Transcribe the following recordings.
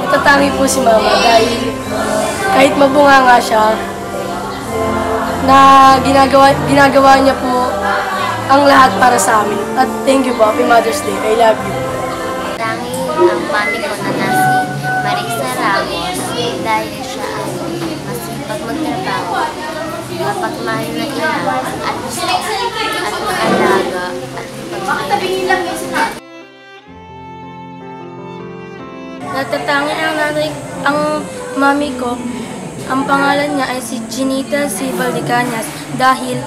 Natatangi po si Mama dahil kahit mabunganga siya, na ginagawa niya po ang lahat para sa amin. At thank you po. Happy Mother's Day. I love you. Tangi ang mami ko na si Marisa Ramos dahil siya ay masipag magtrabaho, mapagmahal na ina at maalaga at mapagmahal. Natatangi ang mami ko. Ang pangalan niya ay si Ginita C. Valdecañas dahil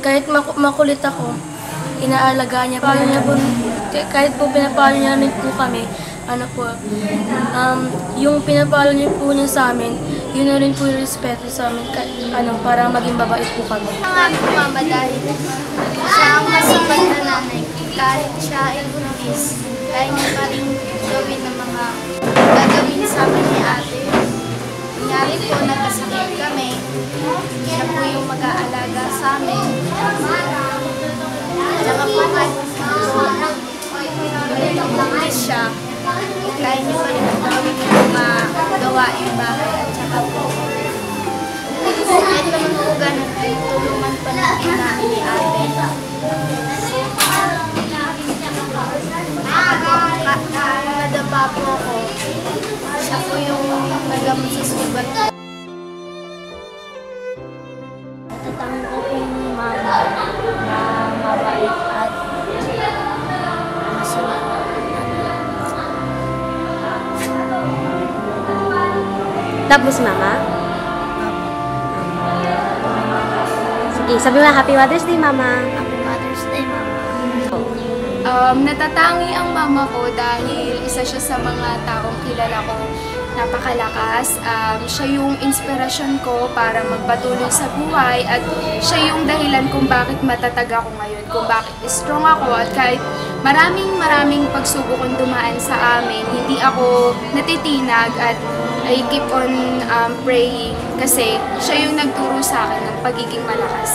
kahit makulit ako, inaalaga niya po. Kahit po pinapalo niya rin po kami, yung pinapalo niya po niya sa amin, yun na rin po yung respeto sa amin, para maging babait po kami. Ang aming mama dahil siya ang masipag na nanay. Kahit siya ay buntis, kaya niya pa rin gawin ng mga gagawin sa amin ni ate. Kunyari po, nagkasakit kami, siya po yung mag-aalaga sa amin. Tsaka po kahit buntis siya, kaya niya pa rin gawin yung mga gawaing bahay. At tsaka po, kahit naman po ganun, tulungan pa natin namin ni ate. Nadapa po ako, siya po yung nagamot sa sugat. Natatangin ko po yung mama na mabait at masama. Tapos mama? Sige, sabi mo na Happy Mother's Day, Mama. Happy Mother's Day, Mama. Natatangi ang mama ko dahil isa siya sa mga taong kilala ko napakalakas. Siya yung inspirasyon ko para magpatuloy sa buhay at siya yung dahilan kung bakit matatag ako ngayon, kung bakit strong ako at kahit maraming pagsubok kong dumaan sa amin, hindi ako natitinag at I keep on praying kasi siya yung nagturo sa akin ng pagiging malakas.